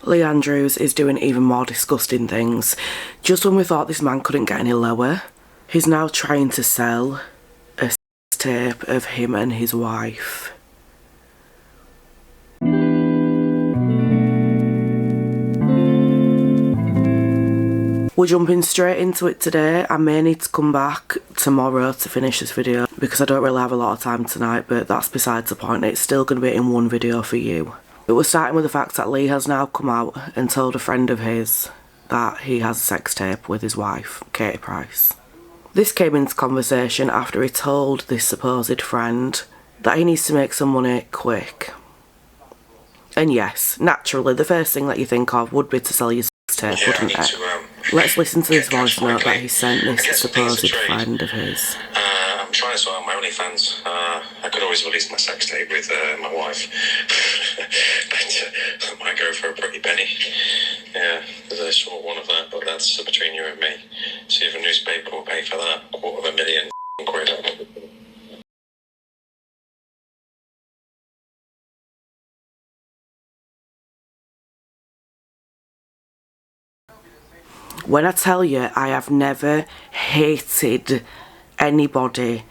Lee Andrews is doing even more disgusting things. Just when we thought this man couldn't get any lower, he's now trying to sell a sex tape of him and his wife. We're jumping straight into it today. I may need to come back tomorrow to finish this video because I don't really have a lot of time tonight, but that's besides the point. It's still going to be in one video for you. But we're starting with the fact that Lee has now come out and told a friend of his that he has a sex tape with his wife, Katie Price. This came into conversation after he told this supposed friend that he needs to make some money quick. And yes, naturally, the first thing that you think of would be to sell your sex tape, wouldn't it? Let's listen to this voice note that he sent this supposed friend of his. I'm trying to sort out my OnlyFans. I could always release my sex tape with my wife. But I might go for a pretty penny. Yeah, there's a short one of that, but that's between you and me. See if a newspaper will pay for that. £250,000 quid. When I tell you I have never hated anybody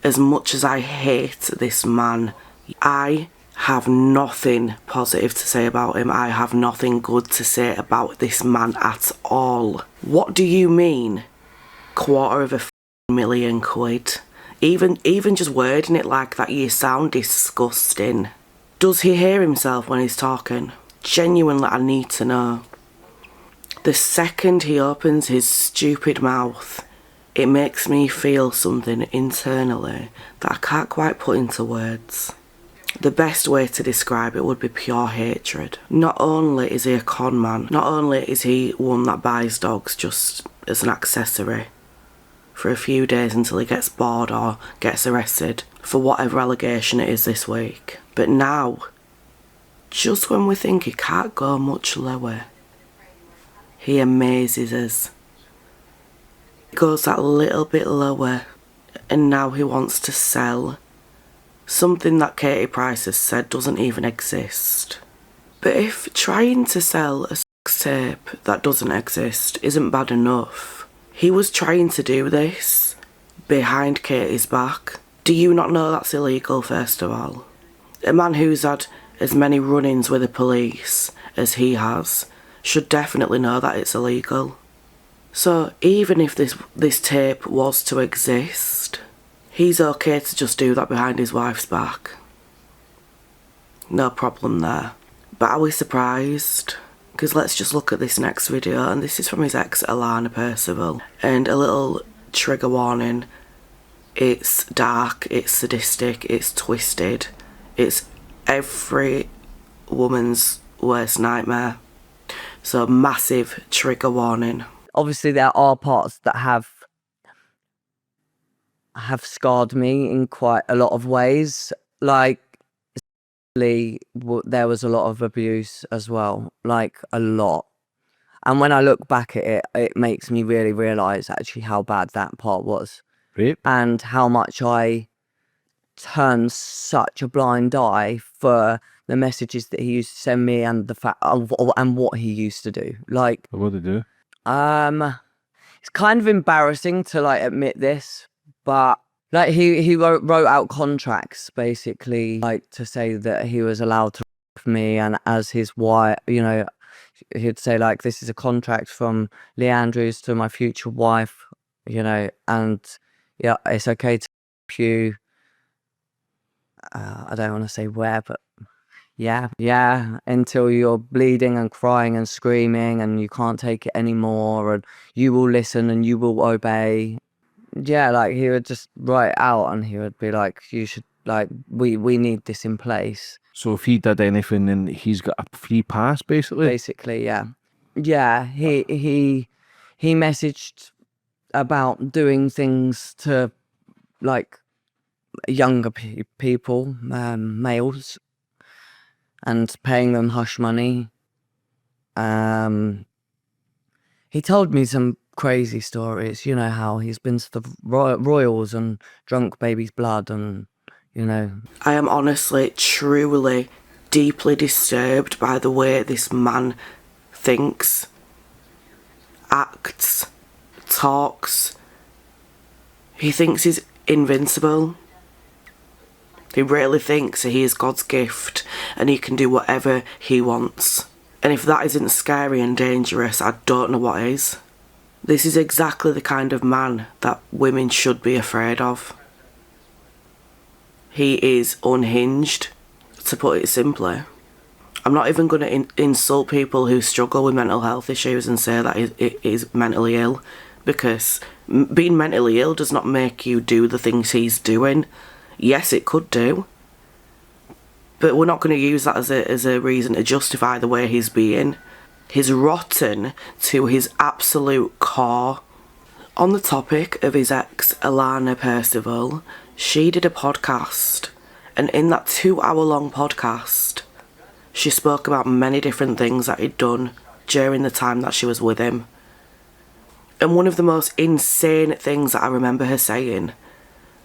as much as I hate this man, I have nothing positive to say about him. I have nothing good to say about this man at all. What do you mean? £250,000? Even just wording it like that, you sound disgusting. Does he hear himself when he's talking? Genuinely, I need to know. The second he opens his stupid mouth, it makes me feel something internally that I can't quite put into words. The best way to describe it would be pure hatred. Not only is he a con man, not only is he one that buys dogs just as an accessory for a few days until he gets bored or gets arrested for whatever allegation it is this week, but now, just when we think he can't go much lower, he amazes us. He goes that little bit lower, and now he wants to sell something that Katie Price has said doesn't even exist. But if trying to sell a sex tape that doesn't exist isn't bad enough, he was trying to do this behind Katie's back. Do you not know that's illegal, first of all? A man who's had as many run-ins with the police as he has should definitely know that it's illegal. So even if this tape was to exist, he's okay to just do that behind his wife's back. No problem there. But are we surprised? Because let's just look at this next video, and this is from his ex, Alana Percival. And a little trigger warning, it's dark, it's sadistic, it's twisted, it's every woman's worst nightmare. So massive trigger warning. Obviously there are parts that have scarred me in quite a lot of ways. Like, there was a lot of abuse as well, like a lot. And when I look back at it, it makes me really realise actually how bad that part was. Rape? And how much I turned such a blind eye for the messages that he used to send me and the fact and what he used to do. Like, What did he do? It's kind of embarrassing to like admit this, but like he wrote out contracts basically, like to say that he was allowed to f me, and as his wife, you know, he'd say like, this is a contract from Lee Andrews to my future wife, you know, and yeah, it's okay to f you. I don't want to say where, but yeah, until you're bleeding and crying and screaming and you can't take it anymore, and you will listen and you will obey. Yeah, like he would just write it out and he would be like, you should, like, we need this in place. So if he did anything, then he's got a free pass, basically? Basically, yeah. Yeah, he messaged about doing things to, like, younger people, males, and paying them hush money. He told me some crazy stories, you know, how he's been to the royals and drunk baby's blood, and, you know. I am honestly, truly deeply disturbed by the way this man thinks, acts, talks. He thinks he's invincible. He really thinks he is God's gift and he can do whatever he wants. And if that isn't scary and dangerous, I don't know what is. This is exactly the kind of man that women should be afraid of. He is unhinged, to put it simply. I'm not even going to insult people who struggle with mental health issues and say that he is mentally ill, because being mentally ill does not make you do the things he's doing. Yes, it could do. But we're not going to use that as a reason to justify the way he's being. He's rotten to his absolute core. On the topic of his ex, Alana Percival, she did a podcast. And in that 2-hour-long podcast, she spoke about many different things that he'd done during the time that she was with him. And one of the most insane things that I remember her saying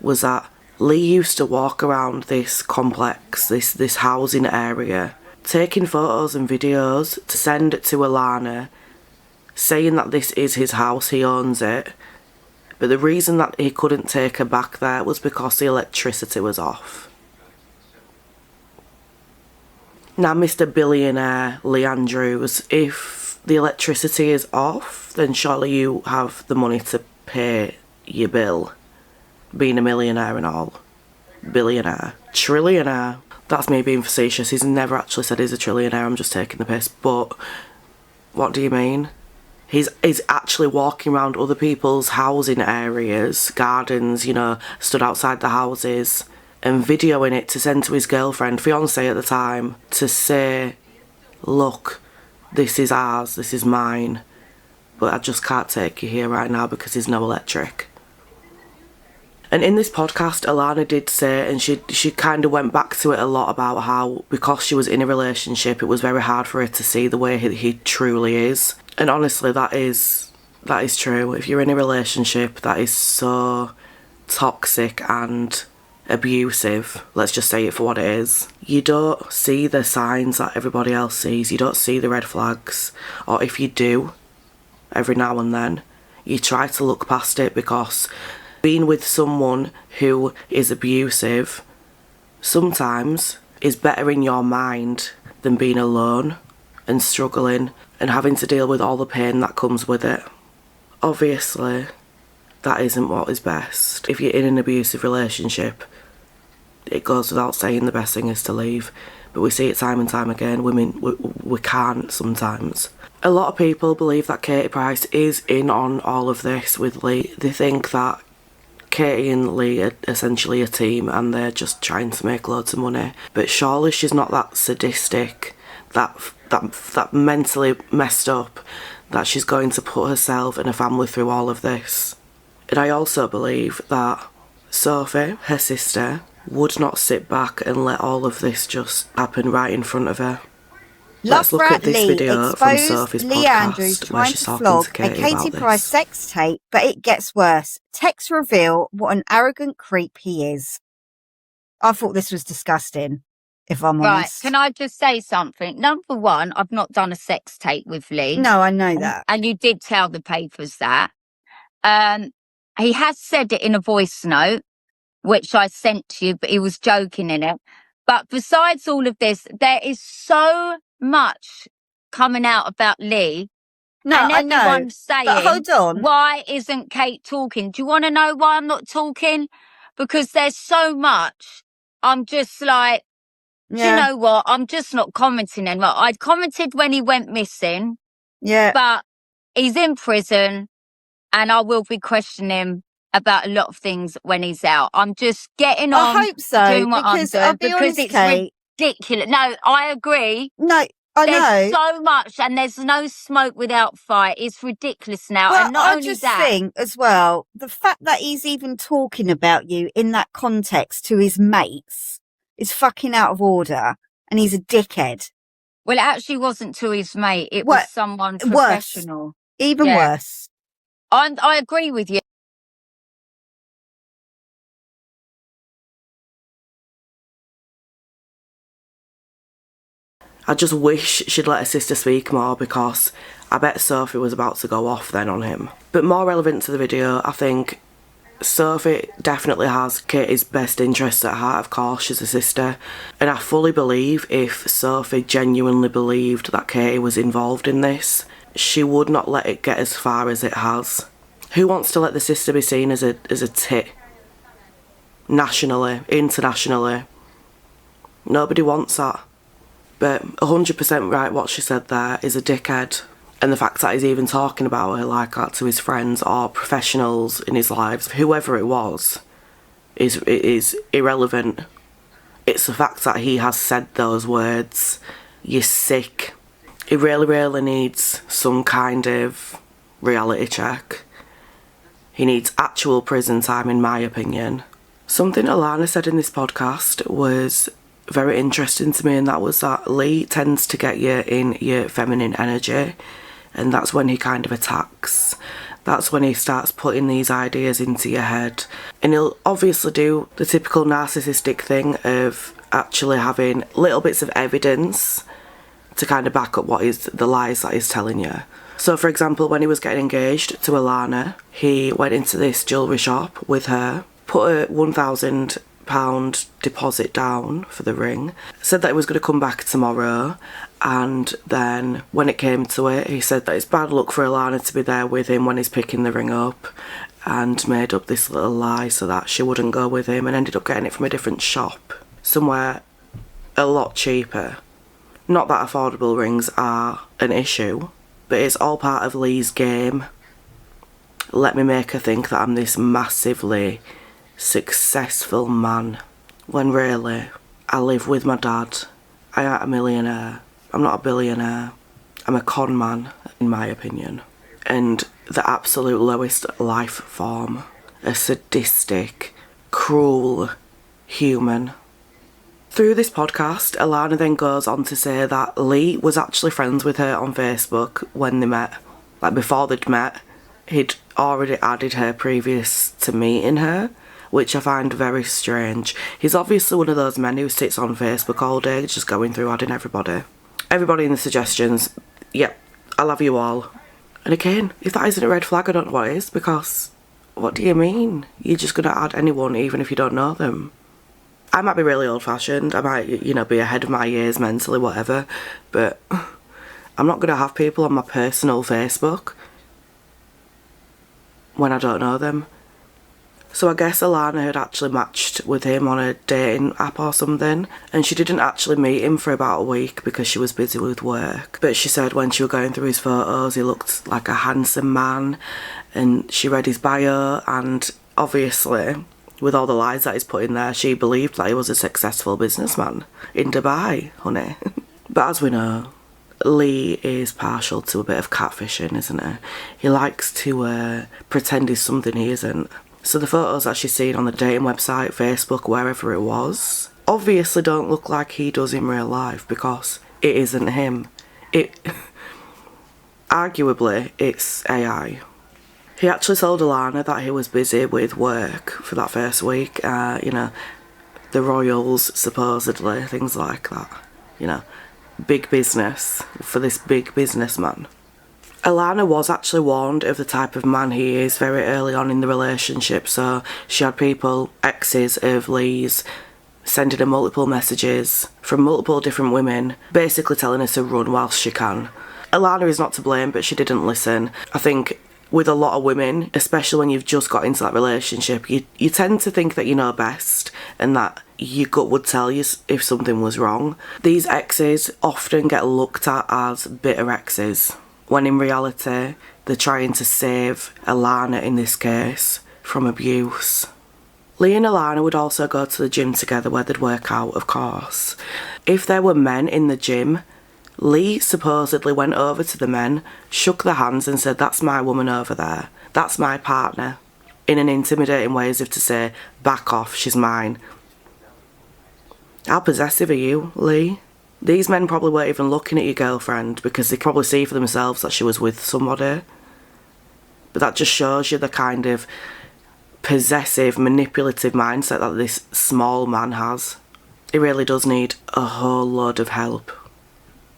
was that Lee used to walk around this complex, this housing area, taking photos and videos to send to Alana, saying that this is his house, he owns it. But the reason that he couldn't take her back there was because the electricity was off. Now, Mr. Billionaire Lee Andrews, if the electricity is off, then surely you have the money to pay your bill. Being a millionaire and all. Billionaire. Trillionaire. That's me being facetious. He's never actually said he's a trillionaire. I'm just taking the piss. But what do you mean? He's actually walking around other people's housing areas, gardens, you know, stood outside the houses, and videoing it to send to his girlfriend, fiancé at the time, to say, look, this is ours, this is mine, but I just can't take you here right now because there's no electric. And in this podcast, Alana did say, and she kind of went back to it a lot about how, because she was in a relationship, it was very hard for her to see the way he truly is. And honestly, that is true. If you're in a relationship that is so toxic and abusive, let's just say it for what it is, you don't see the signs that everybody else sees. You don't see the red flags. Or if you do, every now and then, you try to look past it, because being with someone who is abusive sometimes is better in your mind than being alone and struggling and having to deal with all the pain that comes with it. Obviously, that isn't what is best. If you're in an abusive relationship, it goes without saying the best thing is to leave. But we see it time and time again. Women, we can't sometimes. A lot of people believe that Katie Price is in on all of this with Lee. They think that Katie and Lee are essentially a team and they're just trying to make loads of money. But surely she's not that sadistic, that mentally messed up, that she's going to put herself and her family through all of this. And I also believe that Sophie, her sister, would not sit back and let all of this just happen right in front of her. Let's look at this video from Sophie's Lee podcast Andrews where trying she's to talking flog to a Katie Katie about Price this. sex tape, but it gets worse. Texts reveal what an arrogant creep he is. I thought this was disgusting, if I'm Right, honest. can I just say something? Number one, I've not done a sex tape with Lee. No, I know that. And you did tell the papers that. He has said it in a voice note, which I sent to you, but he was joking in it. But besides all of this, there is so much coming out about Lee. No, and I know. everyone's saying, But hold on. why isn't Kate talking? Do you want to know why I'm not talking? Because there's so much. I'm just like, do you know what? I'm just not commenting anymore. I commented when he went missing. Yeah. But he's in prison and I will be questioning him about a lot of things when he's out. I'm just getting on. I hope so, doing what because I'm doing I'll be because honest, it's Kate. ridiculous. No, I agree. No, I There's know. so much and there's no smoke without fire. It's ridiculous now. But and not I only just that, think as well, the fact that he's even talking about you in that context to his mates is fucking out of order, and he's a dickhead. well, it actually wasn't to his mate. It What? was someone Worse. professional. Even worse. I agree with you. I just wish she'd let her sister speak more, because I bet Sophie was about to go off then on him. But more relevant to the video, I think Sophie definitely has Katie's best interests at heart. Of course, she's a sister. And I fully believe if Sophie genuinely believed that Katie was involved in this, she would not let it get as far as it has. Who wants to let the sister be seen as a tit? Nationally, internationally. Nobody wants that. But 100% right, what she said there is a dickhead. And the fact that he's even talking about her like that to his friends or professionals in his lives, whoever it was, is irrelevant. It's the fact that he has said those words. You're sick. He really, really needs some kind of reality check. He needs actual prison time, in my opinion. Something Alana said in this podcast was very interesting to me, and that was that Lee tends to get you in your feminine energy, and that's when he kind of attacks. That's when he starts putting these ideas into your head. And he'll obviously do the typical narcissistic thing of actually having little bits of evidence to kind of back up the lies that he's telling you. So, for example, when he was getting engaged to Alana, he went into this jewellery shop with her, put a £1,000 deposit down for the ring, said that he was going to come back tomorrow, and then when it came to it, he said that it's bad luck for Alana to be there with him when he's picking the ring up, and made up this little lie so that she wouldn't go with him, and ended up getting it from a different shop, somewhere a lot cheaper. Not that affordable rings are an issue, but it's all part of Lee's game. Let me make her think that I'm this massively successful man, when really I live with my dad. I ain't a millionaire. I'm not a billionaire. I'm a con man, in my opinion. And the absolute lowest life form. A sadistic, cruel human. Through this podcast, Alana then goes on to say that Lee was actually friends with her on Facebook when they met. Like, before they'd met, he'd already added her previous to meeting her, which I find very strange. He's obviously one of those men who sits on Facebook all day just going through adding everybody. Everybody in the suggestions, yep, I love you all. And again, if that isn't a red flag, I don't know what is, because what do you mean? You're just going to add anyone even if you don't know them? I might be really old-fashioned, I might, be ahead of my years mentally, whatever, but I'm not going to have people on my personal Facebook when I don't know them. So I guess Alana had actually matched with him on a dating app or something, and she didn't actually meet him for about a week because she was busy with work. But she said when she was going through his photos, he looked like a handsome man, and she read his bio, and obviously, with all the lies that he's put in there, she believed that he was a successful businessman in Dubai, honey. But as we know, Lee is partial to a bit of catfishing, isn't he? He likes to pretend he's something he isn't. So the photos that she's seen on the dating website, Facebook, wherever it was, obviously don't look like he does in real life, because it isn't him. Arguably, it's AI. He actually told Alana that he was busy with work for that first week, the royals, supposedly, things like that. Big business for this big businessman. Alana was actually warned of the type of man he is very early on in the relationship, so she had people, exes of Lee's, sending her multiple messages from multiple different women, basically telling her to run whilst she can. Alana is not to blame, but she didn't listen. I think with a lot of women, especially when you've just got into that relationship, you tend to think that you know best and that your gut would tell you if something was wrong. These exes often get looked at as bitter exes, when in reality they're trying to save Alana, in this case, from abuse. Lee and Alana would also go to the gym together where they'd work out, of course. If there were men in the gym, Lee supposedly went over to the men, shook their hands and said, "That's my woman over there. That's my partner," in an intimidating way, as if to say, "Back off, she's mine." How possessive are you, Lee? These men probably weren't even looking at your girlfriend because they probably see for themselves that she was with somebody. But that just shows you the kind of possessive, manipulative mindset that this small man has. He really does need a whole load of help.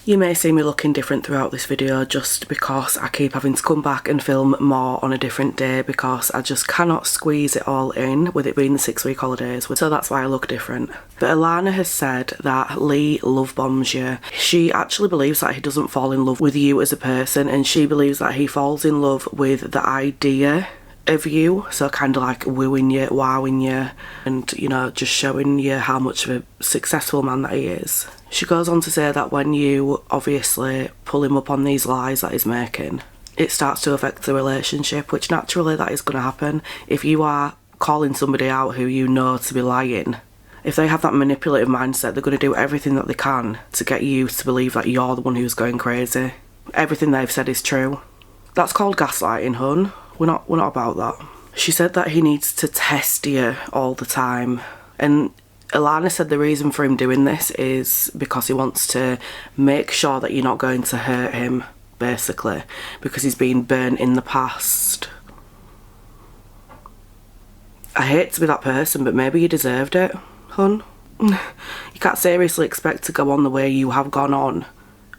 You may see me looking different throughout this video just because I keep having to come back and film more on a different day because I just cannot squeeze it all in with it being the 6-week holidays, so that's why I look different. But Alana has said that Lee love bombs you. She actually believes that he doesn't fall in love with you as a person, and she believes that he falls in love with the idea of you, so kind of like wooing you, wowing you, and you know, just showing you how much of a successful man that he is. She goes on to say that when you obviously pull him up on these lies that he's making, it starts to affect the relationship, which naturally that is going to happen. If you are calling somebody out who you know to be lying, if they have that manipulative mindset, they're going to do everything that they can to get you to believe that you're the one who's going crazy. Everything they've said is true. That's called gaslighting, hun. We're not about that. She said that he needs to test you all the time, and Alana said the reason for him doing this is because he wants to make sure that you're not going to hurt him, basically, because he's been burnt in the past. I hate to be that person, but maybe you deserved it, hun. You can't seriously expect to go on the way you have gone on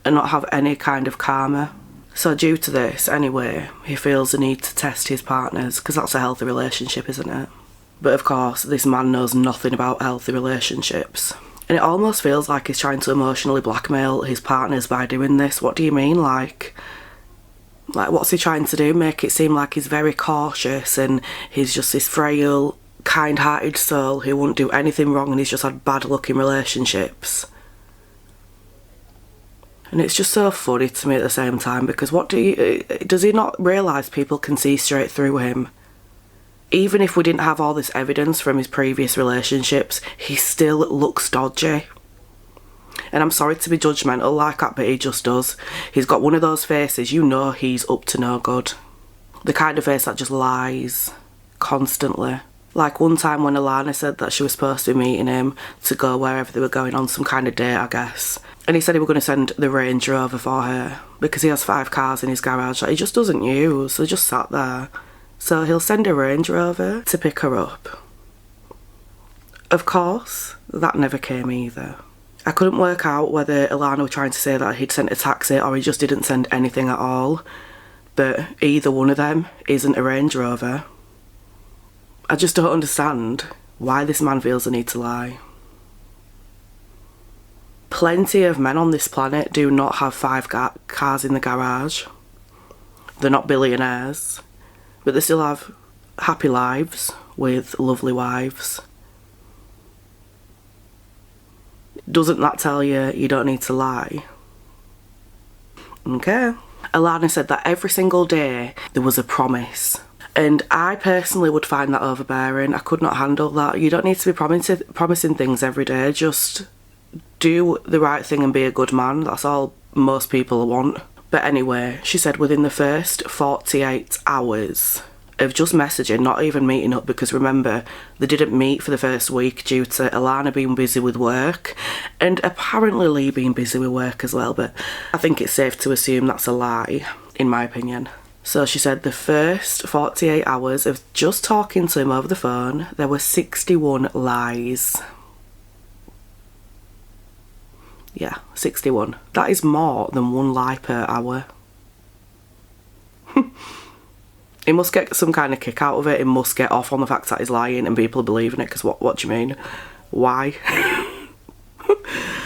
and not have any kind of karma. So due to this, anyway, he feels the need to test his partners, because that's a healthy relationship, isn't it? But of course, this man knows nothing about healthy relationships. And it almost feels like he's trying to emotionally blackmail his partners by doing this. What do you mean? Like what's he trying to do? Make it seem like he's very cautious and he's just this frail, kind-hearted soul who won't do anything wrong and he's just had bad luck in relationships. And it's just so funny to me at the same time, because does he not realise people can see straight through him? Even if we didn't have all this evidence from his previous relationships, he still looks dodgy. And I'm sorry to be judgmental like that, but he just does. He's got one of those faces, you know he's up to no good. The kind of face that just lies constantly. Like one time when Alana said that she was supposed to be meeting him to go wherever they were going on some kind of date, I guess. And he said he was going to send the Range Rover for her because he has 5 cars in his garage that he just doesn't use. They just sat there. So he'll send a Range Rover to pick her up. Of course, that never came either. I couldn't work out whether Alana was trying to say that he'd sent a taxi or he just didn't send anything at all. But either one of them isn't a Range Rover. I just don't understand why this man feels the need to lie. Plenty of men on this planet do not have 5 cars in the garage. They're not billionaires, but they still have happy lives with lovely wives. Doesn't that tell you you don't need to lie? Okay. Alana said that every single day there was a promise. And I personally would find that overbearing. I could not handle that. You don't need to be promising things every day. Just do the right thing and be a good man. That's all most people want. But anyway, she said within the first 48 hours of just messaging, not even meeting up, because remember, they didn't meet for the first week due to Alana being busy with work and apparently Lee being busy with work as well, but I think it's safe to assume that's a lie, in my opinion. So she said the first 48 hours of just talking to him over the phone, there were 61 lies. Yeah, 61. That is more than 1 lie per hour. He must get some kind of kick out of it. He must get off on the fact that he's lying and people are believing it, because what do you mean? Why?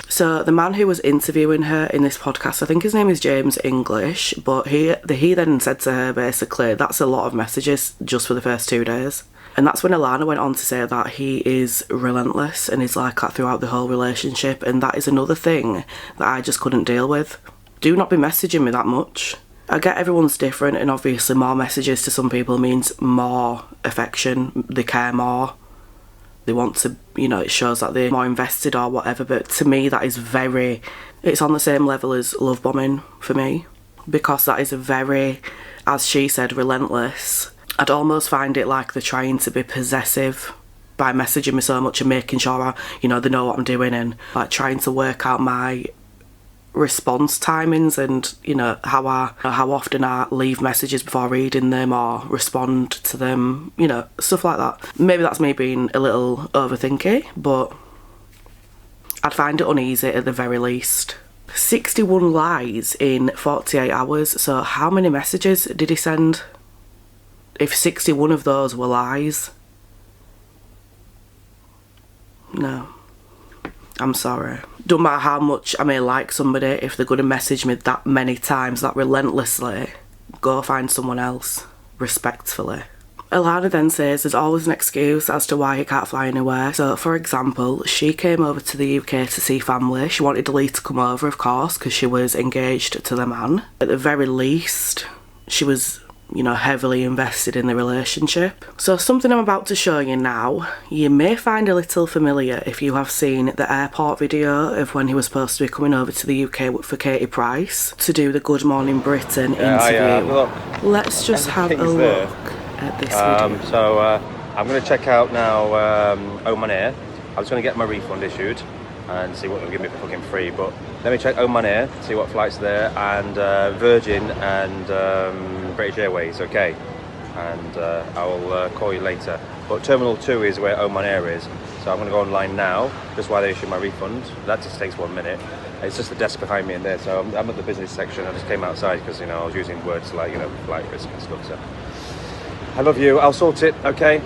So the man who was interviewing her in this podcast, I think his name is James English, but he then said to her basically, that's a lot of messages just for the first 2 days. And that's when Alana went on to say that he is relentless and is like that throughout the whole relationship, and that is another thing that I just couldn't deal with. Do not be messaging me that much. I get everyone's different, and obviously more messages to some people means more affection, they care more, they want to, you know, it shows that they're more invested or whatever, but to me that is it's on the same level as love bombing for me, because that is a very, as she said, relentless. I'd almost find it like they're trying to be possessive by messaging me so much and making sure, they know what I'm doing, and like trying to work out my response timings and how often I leave messages before reading them or respond to them, stuff like that. Maybe that's me being a little overthinky, but I'd find it uneasy at the very least. 61 lies in 48 hours. So how many messages did he send? If 61 of those were lies. No. I'm sorry. Don't matter how much I may like somebody, if they're going to message me that many times, that relentlessly, go find someone else. Respectfully. Alana then says there's always an excuse as to why he can't fly anywhere. So, for example, she came over to the UK to see family. She wanted Lee to come over, of course, because she was engaged to the man. At the very least, she was, you know, heavily invested in the relationship. So something I'm about to show you now, you may find a little familiar if you have seen the airport video of when he was supposed to be coming over to the UK for Katie Price to do the Good Morning Britain interview. Let's just have a look at this video. So I'm going to check out now Oman Air. I was going to get my refund issued and see what they'll give me for fucking free, but let me check Oman Air, see what flights are there, and Virgin and British Airways, okay? And I'll call you later. But Terminal 2 is where Oman Air is, so I'm going to go online now, just while they issue my refund. That just takes 1 minute. It's just the desk behind me in there, so I'm at the business section. I just came outside because, you know, I was using words like, you know, flight risk and stuff, so. I love you, I'll sort it, okay?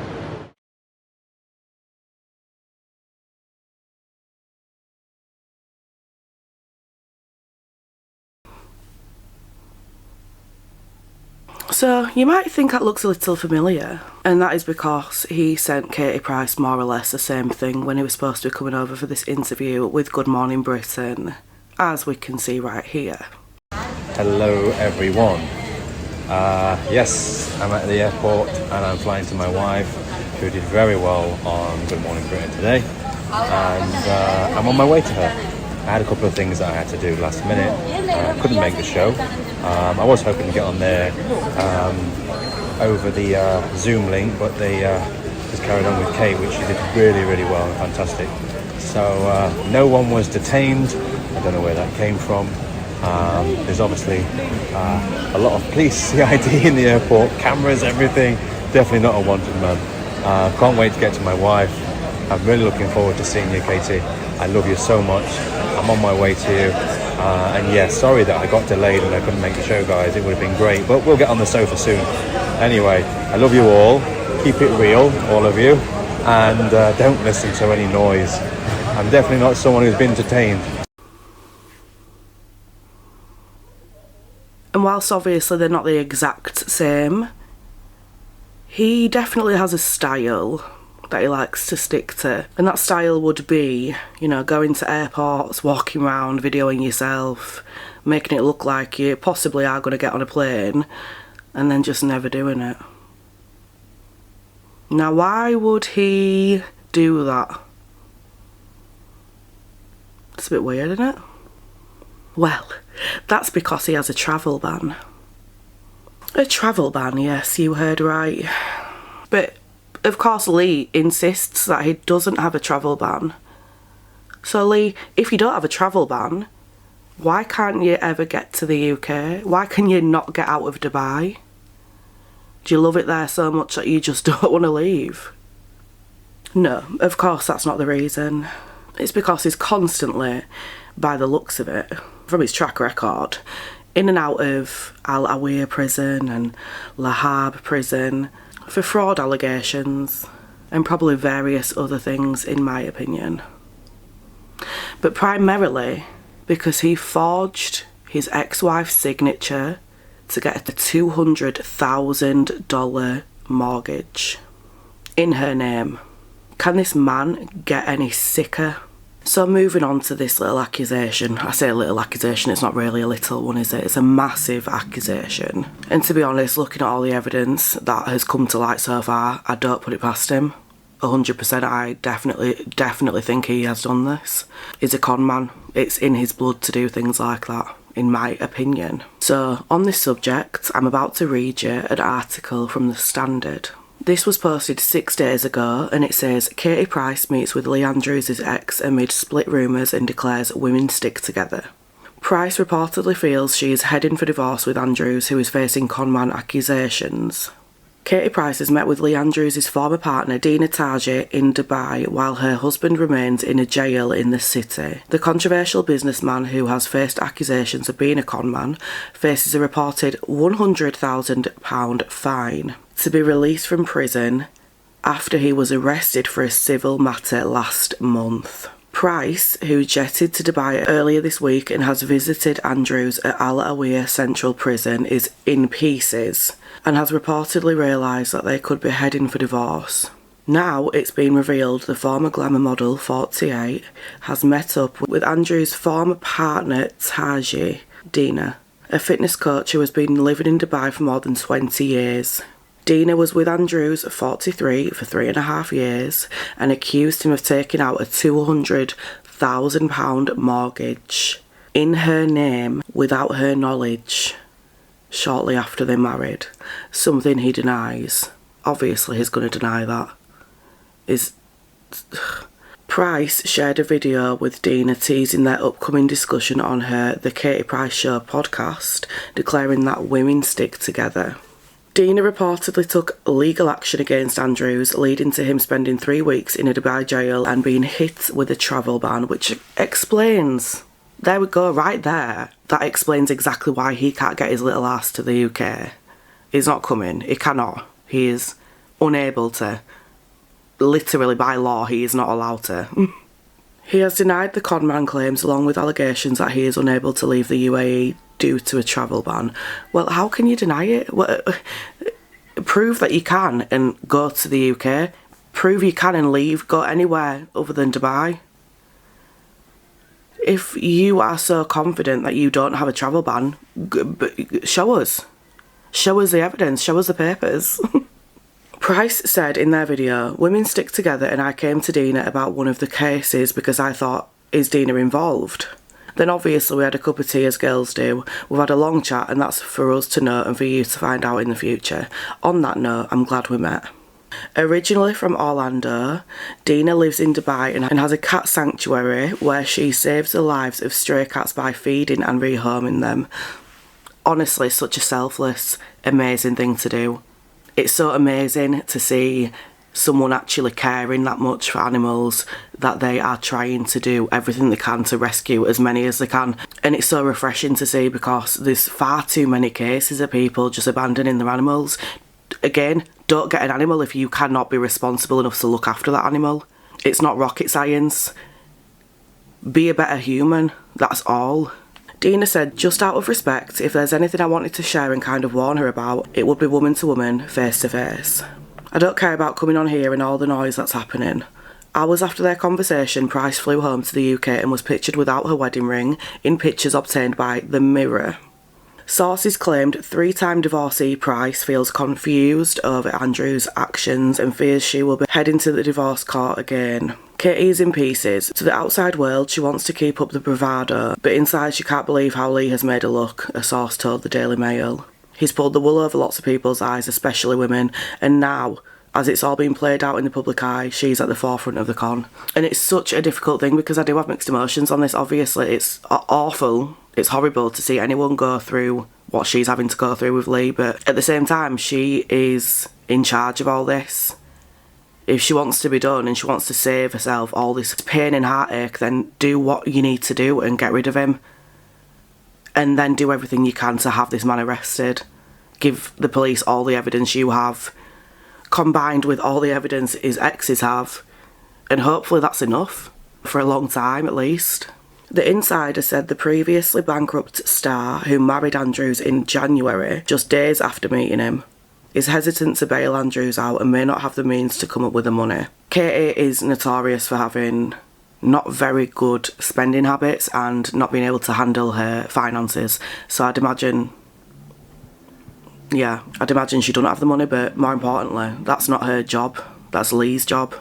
So you might think that looks a little familiar, and that is because he sent Katie Price more or less the same thing when he was supposed to be coming over for this interview with Good Morning Britain, as we can see right here. Hello everyone. Yes, I'm at the airport and I'm flying to my wife, who did very well on Good Morning Britain today, and I'm on my way to her. I had a couple of things that I had to do last minute. I couldn't make the show. I was hoping to get on there over the Zoom link, but they just carried on with Kate, which she did really, really well and fantastic. So no one was detained. I don't know where that came from. There's obviously a lot of police CID in the airport, cameras, everything. Definitely not a wanted man. Can't wait to get to my wife. I'm really looking forward to seeing you, Katie. I love you so much. I'm on my way to you. And yeah, sorry that I got delayed and I couldn't make the show, guys. It would have been great, but we'll get on the sofa soon. Anyway, I love you all. Keep it real, all of you. And don't listen to any noise. I'm definitely not someone who's been detained. And whilst obviously they're not the exact same, he definitely has a style that he likes to stick to. And that style would be, you know, going to airports, walking around, videoing yourself, making it look like you possibly are going to get on a plane, and then just never doing it. Now, why would he do that? It's a bit weird, isn't it? Well, that's because he has a travel ban. A travel ban, yes, you heard right. But, of course, Lee insists that he doesn't have a travel ban. So, Lee, if you don't have a travel ban, why can't you ever get to the UK? Why can you not get out of Dubai? Do you love it there so much that you just don't want to leave? No, of course that's not the reason. It's because he's constantly, by the looks of it, from his track record, in and out of Al Awir prison and Lahab prison for fraud allegations and probably various other things, in my opinion. But primarily because he forged his ex-wife's signature to get a $200,000 mortgage in her name. Can this man get any sicker? So moving on to this little accusation. I say a little accusation, it's not really a little one, is it? It's a massive accusation. And to be honest, looking at all the evidence that has come to light so far, I don't put it past him. 100%, I definitely think he has done this. He's a con man. It's in his blood to do things like that, in my opinion. So, on this subject, I'm about to read you an article from The Standard. This was posted 6 days ago, and it says, Katie Price meets with Lee Andrews' ex amid split rumours and declares women stick together. Price reportedly feels she is heading for divorce with Andrews, who is facing con man accusations. Katie Price has met with Lee Andrews' former partner Dina in Dubai while her husband remains in a jail in the city. The controversial businessman, who has faced accusations of being a conman, faces a reported £100,000 fine to be released from prison after he was arrested for a civil matter last month. Price, who jetted to Dubai earlier this week and has visited Andrews at Al Awiyah Central Prison, is in pieces and has reportedly realised that they could be heading for divorce. Now it's been revealed the former glamour model, 48, has met up with Andrews' former partner Taji, Dina, a fitness coach who has been living in Dubai for more than 20 years. Dina was with Andrews, 43, for 3.5 years and accused him of taking out a £200,000 mortgage in her name without her knowledge shortly after they married, something he denies. Obviously he's going to deny that. Price shared a video with Dina teasing their upcoming discussion on her The Katie Price Show podcast, declaring that women stick together. Dina reportedly took legal action against Andrews, leading to him spending 3 weeks in a Dubai jail and being hit with a travel ban, which explains, there we go, right there. That explains exactly why he can't get his little ass to the UK. He's not coming. He cannot. He is unable to. Literally, by law, he is not allowed to. He has denied the conman claims, along with allegations that he is unable to leave the UAE due to a travel ban. Well, how can you deny it? Prove that you can and go to the UK. Prove you can and leave, go anywhere other than Dubai. If you are so confident that you don't have a travel ban, show us. Show us the evidence, show us the papers. Price said in their video, "Women stick together and I came to Dina about one of the cases because I thought, is Dina involved? Then obviously we had a cup of tea as girls do. We've had a long chat and that's for us to know and for you to find out in the future. On that note, I'm glad we met." Originally from Orlando, Dina lives in Dubai and has a cat sanctuary where she saves the lives of stray cats by feeding and rehoming them. Honestly, such a selfless, amazing thing to do. It's so amazing to see someone actually caring that much for animals that they are trying to do everything they can to rescue as many as they can. And it's so refreshing to see because there's far too many cases of people just abandoning their animals. Again, don't get an animal if you cannot be responsible enough to look after that animal. It's not rocket science. Be a better human, that's all. Dina said, "Just out of respect, if there's anything I wanted to share and kind of warn her about, it would be woman to woman, face to face. I don't care about coming on here and all the noise that's happening." Hours after their conversation, Price flew home to the UK and was pictured without her wedding ring in pictures obtained by The Mirror. Sources claimed 3-time divorcee Price feels confused over Andrews' actions and fears she will be heading to the divorce court again. Katie is in pieces. To the outside world, she wants to keep up the bravado, but inside she can't believe how Lee has made her look, a source told the Daily Mail. He's pulled the wool over lots of people's eyes, especially women, and now, as it's all been played out in the public eye, she's at the forefront of the con. And it's such a difficult thing because I do have mixed emotions on this. Obviously, it's awful. It's horrible to see anyone go through what she's having to go through with Lee, but at the same time, she is in charge of all this. If she wants to be done and she wants to save herself all this pain and heartache, then do what you need to do and get rid of him. And then do everything you can to have this man arrested. Give the police all the evidence you have, combined with all the evidence his exes have, and hopefully that's enough, for a long time at least. The Insider said the previously bankrupt star, who married Andrews in January, just days after meeting him, is hesitant to bail Andrews out and may not have the means to come up with the money. Katie is notorious for having not very good spending habits and not being able to handle her finances, so I'd imagine she doesn't have the money, but more importantly, that's not her job, that's Lee's job.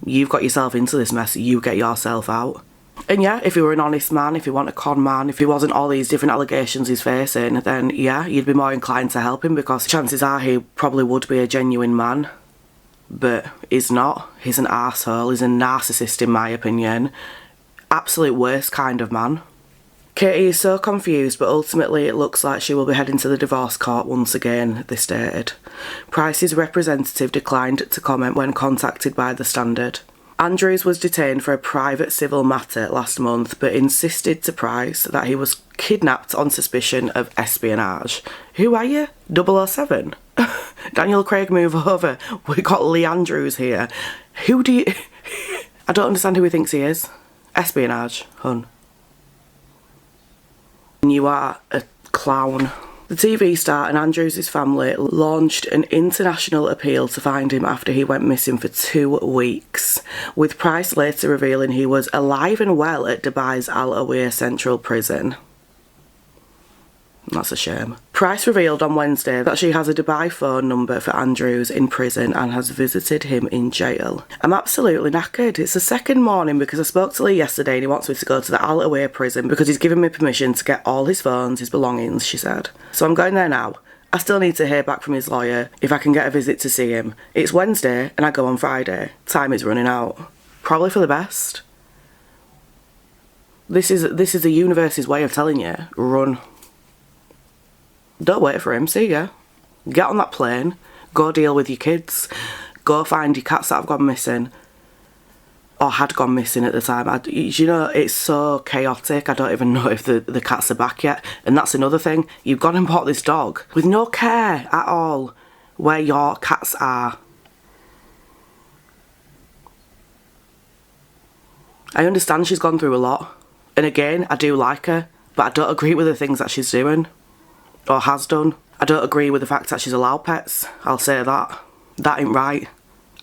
You've got yourself into this mess, you get yourself out. And yeah, if he were an honest man, if he wasn't a con man, if he wasn't all these different allegations he's facing, then yeah, you'd be more inclined to help him because chances are he probably would be a genuine man. But he's not. He's an arsehole, he's a narcissist in my opinion. Absolute worst kind of man. Katie is so confused, but ultimately it looks like she will be heading to the divorce court once again, they stated. Price's representative declined to comment when contacted by The Standard. Andrews was detained for a private civil matter last month, but insisted to Price that he was kidnapped on suspicion of espionage. Who are you? 007? Daniel Craig, move over. We got Lee Andrews here. Who do you... I don't understand who he thinks he is. Espionage, hun. You are a clown. The TV star and Andrews' family launched an international appeal to find him after he went missing for 2 weeks, with Price later revealing he was alive and well at Dubai's Al Awir Central Prison. That's a shame. Price revealed on Wednesday that she has a Dubai phone number for Andrews in prison and has visited him in jail. I'm absolutely knackered. It's the second morning because I spoke to Lee yesterday and he wants me to go to the Al Awir prison because he's given me permission to get all his phones, his belongings, she said. So I'm going there now. I still need to hear back from his lawyer if I can get a visit to see him. It's Wednesday and I go on Friday. Time is running out. Probably for the best. This is the universe's way of telling you, run. Don't wait for him, see ya. Get on that plane, go deal with your kids, go find your cats that have gone missing, or had gone missing at the time. You know, it's so chaotic, I don't even know if the cats are back yet. And that's another thing, you've gone and bought this dog with no care at all where your cats are. I understand she's gone through a lot, and again, I do like her, but I don't agree with the things that she's doing. Or has done. I don't agree with the fact that she's allowed pets. I'll say that. That ain't right.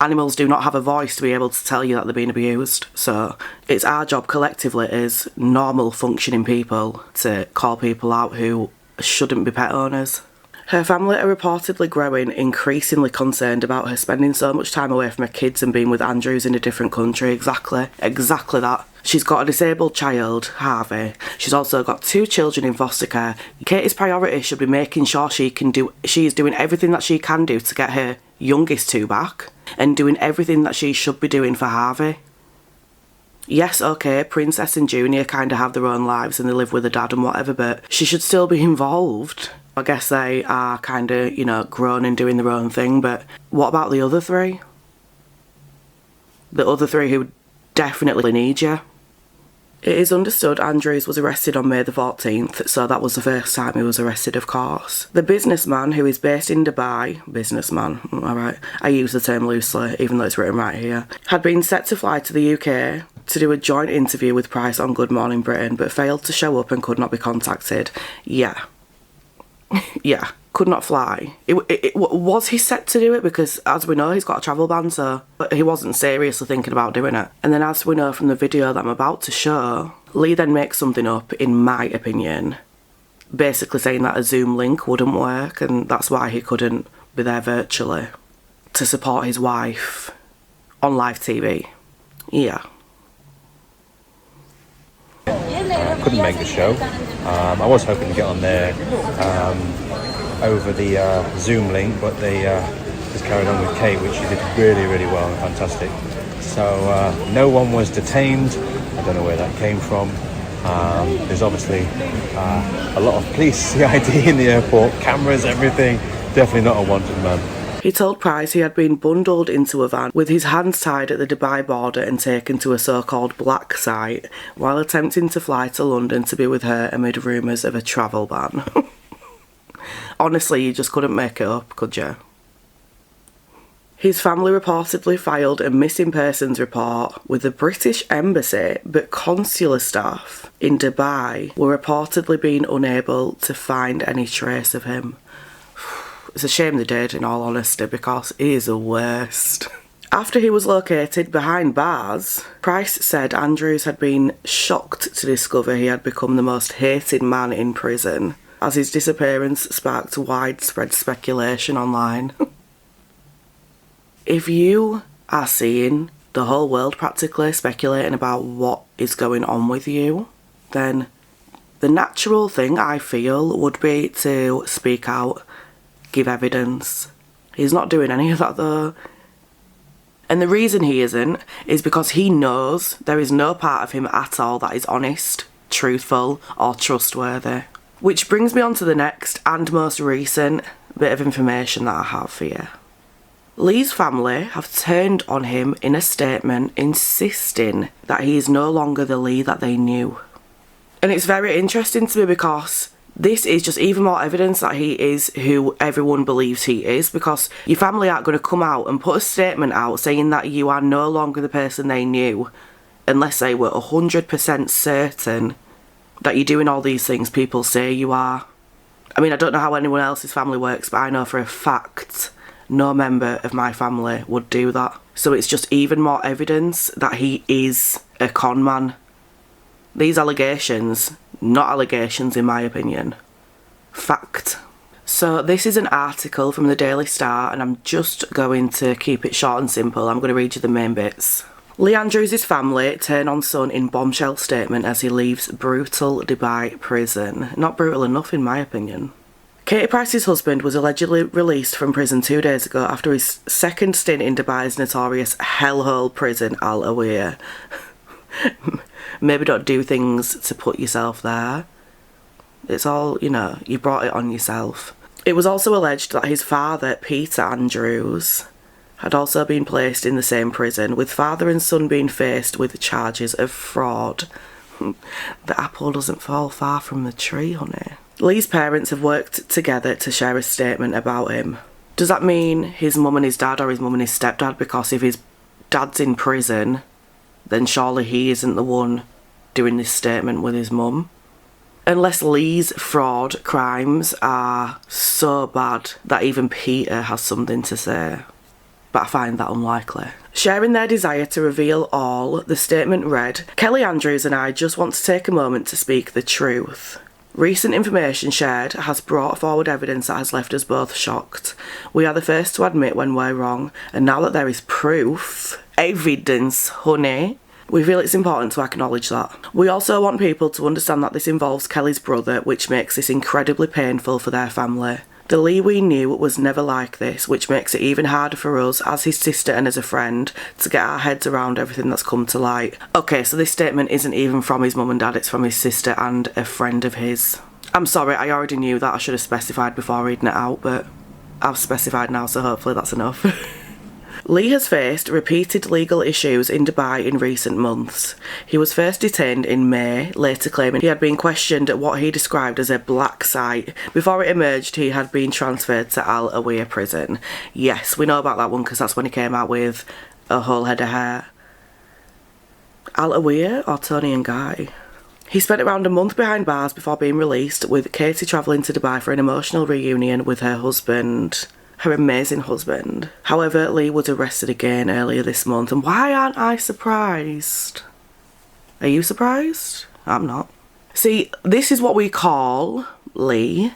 Animals do not have a voice to be able to tell you that they're being abused. So it's our job collectively as normal functioning people to call people out who shouldn't be pet owners. Her family are reportedly growing increasingly concerned about her spending so much time away from her kids and being with Andrews in a different country. Exactly that. She's got a disabled child, Harvey. She's also got 2 children in foster care. Katie's priority should be making sure she is doing everything that she can do to get her youngest 2 back, and doing everything that she should be doing for Harvey. Yes, okay, Princess and Junior kind of have their own lives and they live with their dad and whatever, but she should still be involved. I guess they are kind of, you know, grown and doing their own thing, but what about the other 3? The other 3 who definitely need you. It is understood Andrews was arrested on May the 14th, so that was the first time he was arrested, of course. The businessman, who is based in Dubai, businessman, alright, I use the term loosely, even though it's written right here, had been set to fly to the UK to do a joint interview with Price on Good Morning Britain, but failed to show up and could not be contacted. Yeah, could not fly. Was he set to do it? Because as we know, he's got a travel ban, so but he wasn't seriously thinking about doing it. And then as we know from the video that I'm about to show, Lee then makes something up, in my opinion, basically saying that a Zoom link wouldn't work and that's why he couldn't be there virtually to support his wife on live TV. Yeah. Couldn't make the show. I was hoping to get on there over the Zoom link, but they just carried on with Kate, which she did really, really well and fantastic. So no one was detained. I don't know where that came from. There's obviously a lot of police CID in the airport, cameras, everything. Definitely not a wanted man. He told Price he had been bundled into a van with his hands tied at the Dubai border and taken to a so-called black site while attempting to fly to London to be with her amid rumours of a travel ban. Honestly, you just couldn't make it up, could you? His family reportedly filed a missing persons report with the British Embassy, but consular staff in Dubai were reportedly being unable to find any trace of him. It's a shame they did, in all honesty, because he is the worst. After he was located behind bars, Price said Andrews had been shocked to discover he had become the most hated man in prison, as his disappearance sparked widespread speculation online. If you are seeing the whole world practically speculating about what is going on with you, then the natural thing I feel would be to speak out, give evidence. He's not doing any of that though. And the reason he isn't is because he knows there is no part of him at all that is honest, truthful or trustworthy. Which brings me on to the next and most recent bit of information that I have for you. Lee's family have turned on him in a statement insisting that he is no longer the Lee that they knew. And it's very interesting to me because this is just even more evidence that he is who everyone believes he is, because your family aren't going to come out and put a statement out saying that you are no longer the person they knew unless they were 100% certain that you're doing all these things people say you are. I mean, I don't know how anyone else's family works, but I know for a fact no member of my family would do that. So it's just even more evidence that he is a con man. These allegations, not allegations in my opinion. Fact. So this is an article from the Daily Star, and I'm just going to keep it short and simple. I'm going to read you the main bits. Lee Andrews' family turn on son in bombshell statement as he leaves brutal Dubai prison. Not brutal enough in my opinion. Katie Price's husband was allegedly released from prison 2 days ago after his second stint in Dubai's notorious hellhole prison, Al Awir. Maybe don't do things to put yourself there. It's all, you know, you brought it on yourself. It was also alleged that his father, Peter Andrews, had also been placed in the same prison, with father and son being faced with charges of fraud. The apple doesn't fall far from the tree, honey. Lee's parents have worked together to share a statement about him. Does that mean his mum and his dad, or his mum and his stepdad? Because if his dad's in prison, then surely he isn't the one doing this statement with his mum. Unless Lee's fraud crimes are so bad that even Peter has something to say. But I find that unlikely. Sharing their desire to reveal all, the statement read, "Kelly Andrews and I just want to take a moment to speak the truth. Recent information shared has brought forward evidence that has left us both shocked. We are the first to admit when we're wrong, and now that there is proof, evidence, honey, we feel it's important to acknowledge that. We also want people to understand that this involves Kelly's brother, which makes this incredibly painful for their family. The Lee we knew was never like this, which makes it even harder for us as his sister and as a friend to get our heads around everything that's come to light." Okay, so this statement isn't even from his mum and dad, it's from his sister and a friend of his. I'm sorry, I already knew that. I should have specified before reading it out, but I've specified now, so hopefully that's enough. Lee has faced repeated legal issues in Dubai in recent months. He was first detained in May, later claiming he had been questioned at what he described as a black site. Before it emerged, he had been transferred to Al Awir prison. Yes, we know about that one because that's when he came out with a whole head of hair. Al Awir or Tony and Guy? He spent around a month behind bars before being released, with Katie travelling to Dubai for an emotional reunion with her husband. Her amazing husband. However, Lee was arrested again earlier this month, and why aren't I surprised? Are you surprised? I'm not. See, this is what we call, Lee,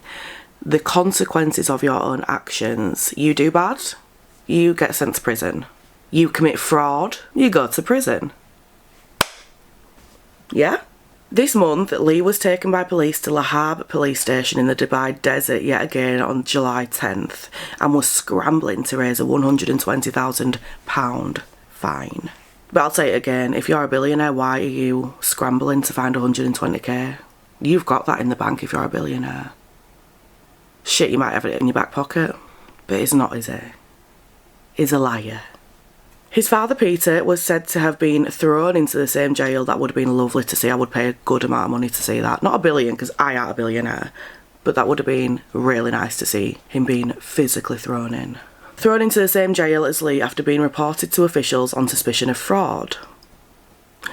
the consequences of your own actions. You do bad, you get sent to prison. You commit fraud, you go to prison. Yeah? This month, Lee was taken by police to Lahab police station in the Dubai desert yet again on July 10th and was scrambling to raise a £120,000 fine. But I'll say it again, if you're a billionaire, why are you scrambling to find 120k? You've got that in the bank if you're a billionaire. Shit, you might have it in your back pocket, but it's not, is it? He's a liar. His father, Peter, was said to have been thrown into the same jail. That would have been lovely to see. I would pay a good amount of money to see that. Not a billion, because I ain't a billionaire. But that would have been really nice to see him being physically thrown in. Thrown into the same jail as Lee after being reported to officials on suspicion of fraud.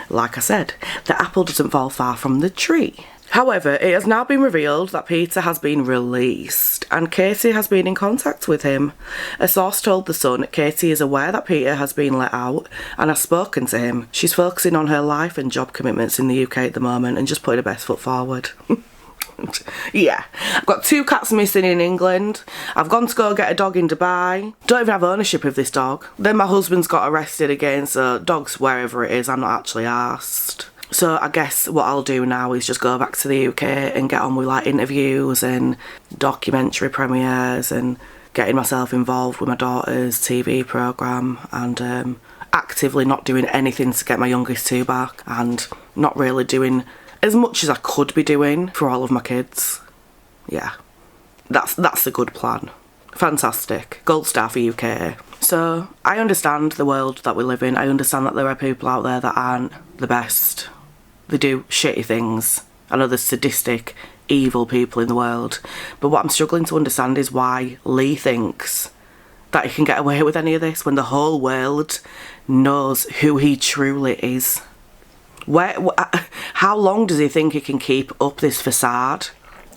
Like I said, the apple doesn't fall far from the tree. However, it has now been revealed that Peter has been released and Katie has been in contact with him. A source told The Sun Katie is aware that Peter has been let out and has spoken to him. She's focusing on her life and job commitments in the UK at the moment and just putting her best foot forward. Yeah, I've got 2 cats missing in England. I've gone to go get a dog in Dubai. Don't even have ownership of this dog. Then my husband's got arrested again, so dog's wherever it is, I'm not actually arsed. So I guess what I'll do now is just go back to the UK and get on with like interviews and documentary premieres and getting myself involved with my daughter's TV programme and actively not doing anything to get my youngest 2 back and not really doing as much as I could be doing for all of my kids. Yeah, that's a good plan. Fantastic. Gold star for UK. So, I understand the world that we live in. I understand that there are people out there that aren't the best. They do shitty things. I know there's sadistic, evil people in the world. But what I'm struggling to understand is why Lee thinks that he can get away with any of this when the whole world knows who he truly is. How long does he think he can keep up this facade?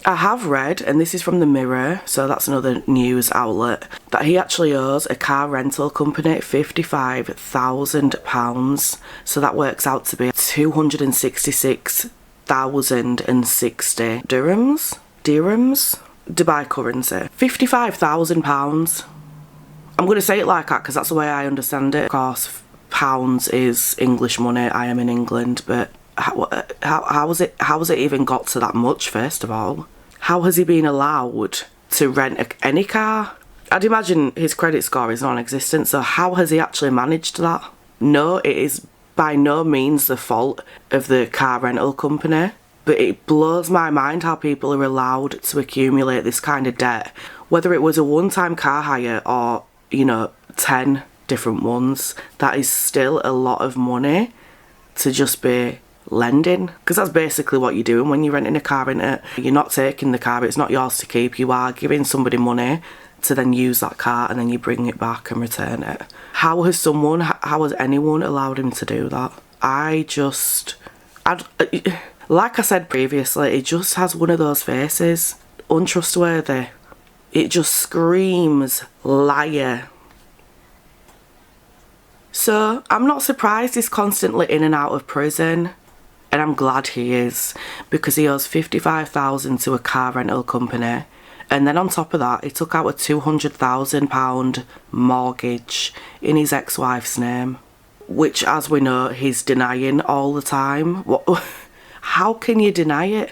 I have read, and this is from the Mirror, so that's another news outlet, that he actually owes a car rental company £55,000. So that works out to be 266,060 dirhams? Dubai currency. £55,000. I'm going to say it like that because that's the way I understand it. Of course, pounds is English money. I am in England, but how has it even got to that much, first of all? How has he been allowed to rent any car? I'd imagine his credit score is non-existent, so how has he actually managed that? No, it is by no means the fault of the car rental company, but it blows my mind how people are allowed to accumulate this kind of debt, whether it was a one-time car hire or, 10 different ones. That is still a lot of money to just be lending, because that's basically what you're doing when you're renting a car, isn't it? You're not taking the car, it's not yours to keep. You are giving somebody money to then use that car, and then you bring it back and return it. How has anyone allowed him to do that? Like I said previously, it just has one of those faces. Untrustworthy. It just screams liar. So, I'm not surprised he's constantly in and out of prison. And I'm glad he is, because he owes £55,000 to a car rental company. And then on top of that, he took out a £200,000 mortgage in his ex-wife's name, which, as we know, he's denying all the time. How can you deny it?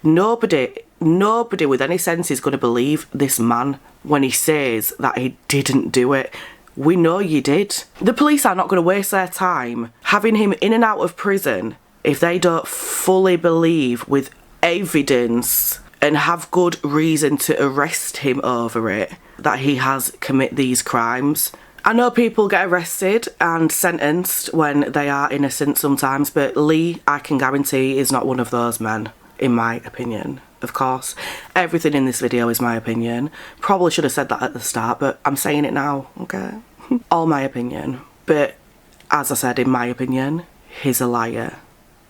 Nobody with any sense is going to believe this man when he says that he didn't do it. We know you did. The police are not going to waste their time having him in and out of prison if they don't fully believe with evidence and have good reason to arrest him over it that he has committed these crimes. I know people get arrested and sentenced when they are innocent sometimes, but Lee, I can guarantee, is not one of those men, in my opinion. Of course, everything in this video is my opinion. Probably should have said that at the start, but I'm saying it now, okay? All my opinion. But, as I said, in my opinion, he's a liar.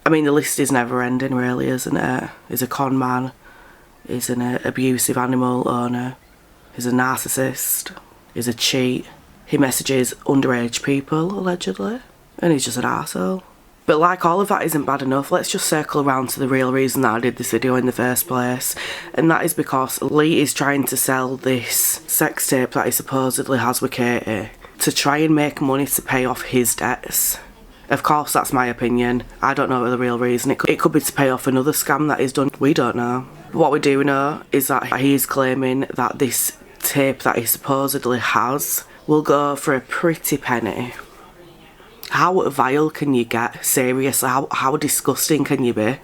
I mean, the list is never ending, really, isn't it? He's a con man. He's an abusive animal owner. He's a narcissist. He's a cheat. He messages underage people, allegedly. And he's just an arsehole. But like all of that isn't bad enough, let's just circle around to the real reason that I did this video in the first place. And that is because Lee is trying to sell this sex tape that he supposedly has with Katie to try and make money to pay off his debts. Of course, that's my opinion. I don't know the real reason. It could be to pay off another scam that he's done. We don't know. What we do know is that he is claiming that this tape that he supposedly has will go for a pretty penny. How vile can you get? Seriously, how disgusting can you be?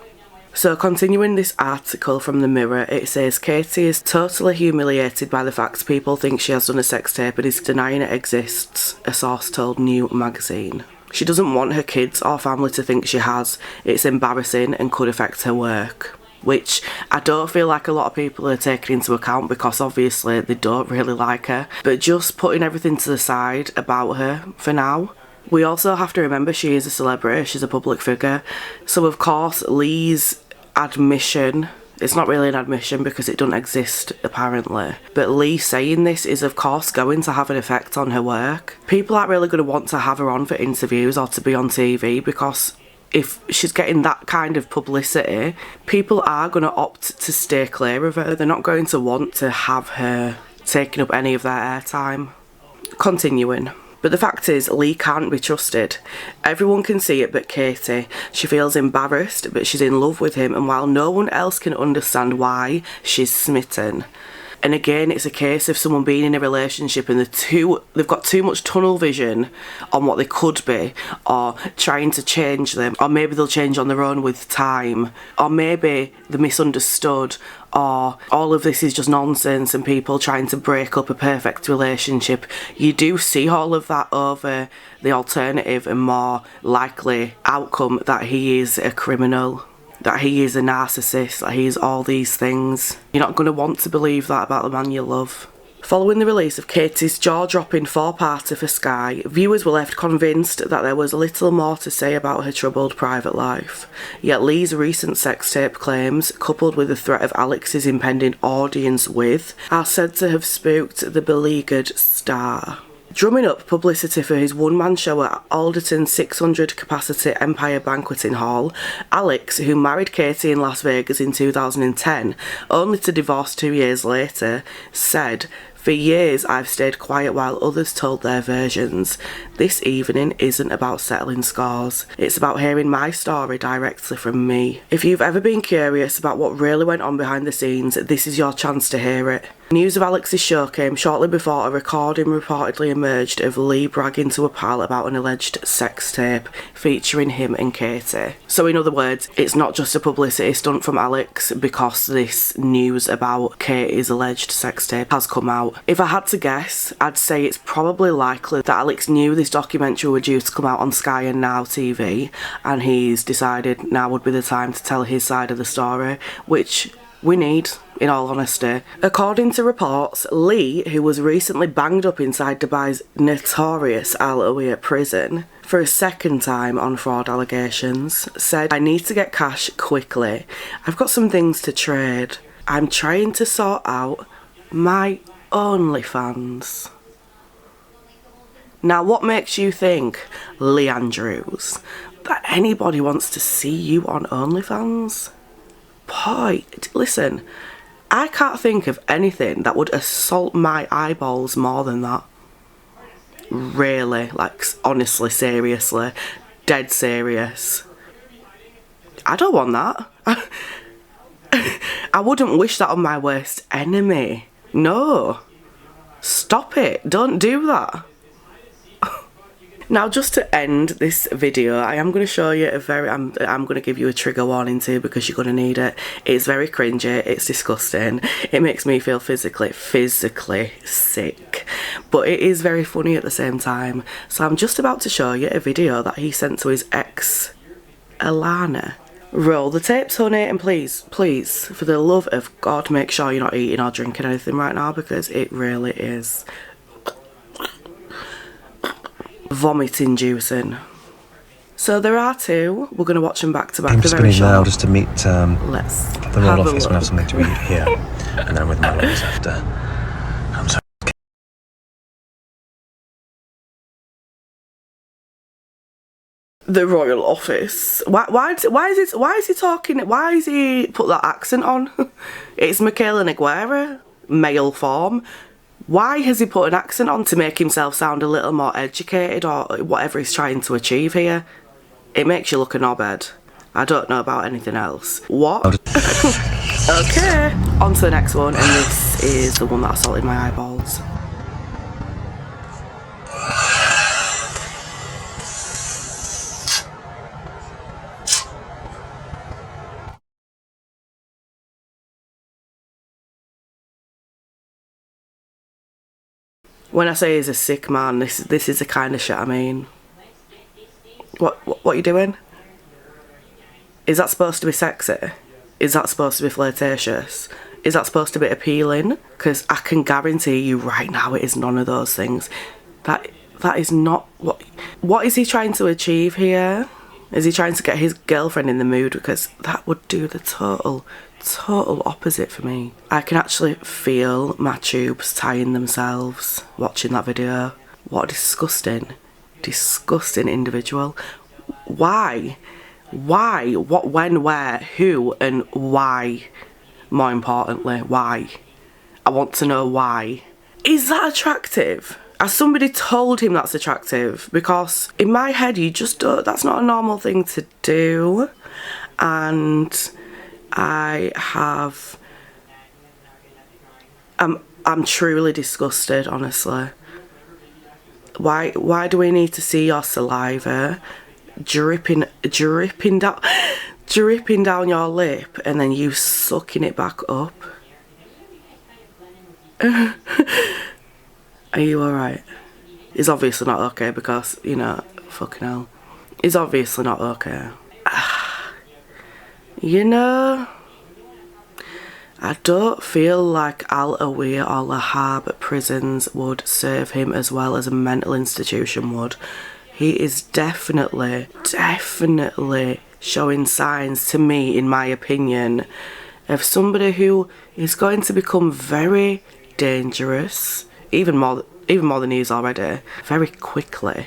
So continuing this article from the Mirror, it says Katie is totally humiliated by the fact people think she has done a sex tape and is denying it exists, a source told New Magazine. She doesn't want her kids or family to think she has. It's embarrassing and could affect her work. Which I don't feel like a lot of people are taking into account, because obviously they don't really like her. But just putting everything to the side about her for now. We also have to remember she is a celebrity, she's a public figure. So of course Lee's admission, it's not really an admission because it doesn't exist apparently, but Lee saying this is of course going to have an effect on her work. People aren't really going to want to have her on for interviews or to be on TV, because if she's getting that kind of publicity, people are going to opt to stay clear of her. They're not going to want to have her taking up any of their airtime. Continuing. But the fact is, Lee can't be trusted. Everyone can see it but Katie. She feels embarrassed, but she's in love with him, and while no one else can understand why, she's smitten. And again, it's a case of someone being in a relationship and they've got too much tunnel vision on what they could be, or trying to change them, or maybe they'll change on their own with time, or maybe they're misunderstood, or all of this is just nonsense and people trying to break up a perfect relationship. You do see all of that over the alternative and more likely outcome that he is a criminal, that he is a narcissist, that he is all these things. You're not going to want to believe that about the man you love. Following the release of Katie's jaw-dropping 4-parter for Sky, viewers were left convinced that there was little more to say about her troubled private life. Yet Lee's recent sex tape claims, coupled with the threat of Alex's impending audience with, are said to have spooked the beleaguered star. Drumming up publicity for his one-man show at Alderton's 600-capacity Empire Banqueting Hall, Alex, who married Katie in Las Vegas in 2010, only to divorce 2 years later, said, "For years I've stayed quiet while others told their versions. This evening isn't about settling scores. It's about hearing my story directly from me. If you've ever been curious about what really went on behind the scenes, this is your chance to hear it." News of Alex's show came shortly before a recording reportedly emerged of Lee bragging to a pal about an alleged sex tape featuring him and Katie. So in other words, it's not just a publicity stunt from Alex because this news about Katie's alleged sex tape has come out. If I had to guess, I'd say it's probably likely that Alex knew this documentary were due to come out on Sky and Now TV, and he's decided now would be the time to tell his side of the story, which we need, in all honesty. According to reports, Lee, who was recently banged up inside Dubai's notorious Al Awiyah prison for a second time on fraud allegations, said, "I need to get cash quickly. I've got some things to trade. I'm trying to sort out my OnlyFans." Now, what makes you think, Lee Andrews, that anybody wants to see you on OnlyFans? Boy, listen, I can't think of anything that would assault my eyeballs more than that. Really, like, honestly, seriously, dead serious. I don't want that. I wouldn't wish that on my worst enemy. No. Stop it. Don't do that. Now, just to end this video, I am going to show you I'm going to give you a trigger warning too, because you're going to need it. It's very cringy, it's disgusting, it makes me feel physically sick, but it is very funny at the same time. So I'm just about to show you a video that he sent to his ex, Alana. Roll the tapes, honey, and please, for the love of God, make sure you're not eating or drinking anything right now, because it really is vomit inducing. So there are two. We're going to watch them back to back. I'm just going now just to meet Let's the Royal Office and have something to eat here, and then with my lawyers after. I'm sorry. The Royal Office. Why is he talking? Why is he put that accent on? It's Michaela Neguera, male form. Why has he put an accent on? To make himself sound a little more educated or whatever he's trying to achieve here. It makes you look a knobhead. I don't know about anything else. What? Okay. On to the next one, and this is the one that assaulted my eyeballs. When I say he's a sick man, this is the kind of shit I mean. What are you doing? Is that supposed to be sexy? Is that supposed to be flirtatious? Is that supposed to be appealing? Because I can guarantee you right now it is none of those things. That is not what is he trying to achieve here? Is he trying to get his girlfriend in the mood? Because that would do the total opposite for me. I can actually feel my tubes tying themselves watching that video. What a disgusting individual. Why? What, when, where, who, and why? More importantly, why? I want to know why. Is that attractive? Has somebody told him that's attractive? Because in my head, you just don't, that's not a normal thing to do. And I have I'm truly disgusted, honestly. Why do we need to see your saliva dripping down your lip and then you sucking it back up? Are you alright? It's obviously not okay because, you know, fucking hell. It's obviously not okay. You know, I don't feel like Al-Awir or Lahab prisons would serve him as well as a mental institution would. He is definitely showing signs to me, in my opinion, of somebody who is going to become very dangerous, even more than he is already, very quickly.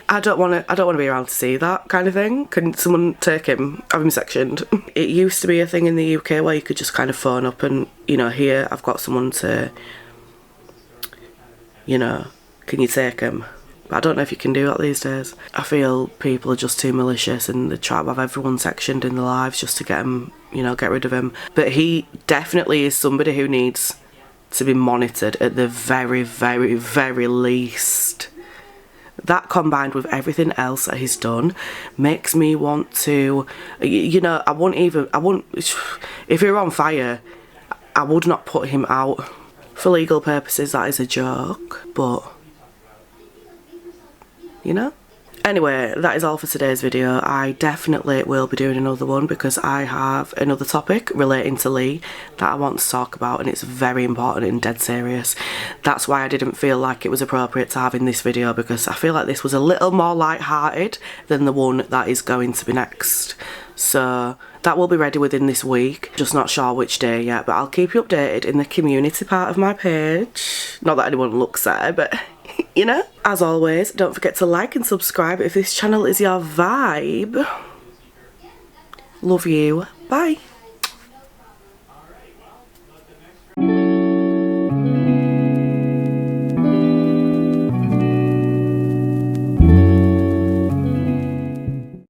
I don't want to be around to see that kind of thing. Can someone take him, have him sectioned? It used to be a thing in the UK where you could just kind of phone up and, you know, here, I've got someone to, you know, can you take him? But I don't know if you can do that these days. I feel people are just too malicious and they try to have everyone sectioned in their lives just to get him, you know, get rid of him. But he definitely is somebody who needs to be monitored at the very, very, very least. That combined with everything else that he's done makes me want to, you know, I wouldn't, if he were on fire, I would not put him out. For legal purposes, that is a joke, but, you know. Anyway, that is all for today's video. I definitely will be doing another one because I have another topic relating to Lee that I want to talk about, and it's very important and dead serious. That's why I didn't feel like it was appropriate to have in this video, because I feel like this was a little more light-hearted than the one that is going to be next. So that will be ready within this week. Just not sure which day yet, but I'll keep you updated in the community part of my page. Not that anyone looks there, but you know. As always, don't forget to like and subscribe if this channel is your vibe. Love you. Bye.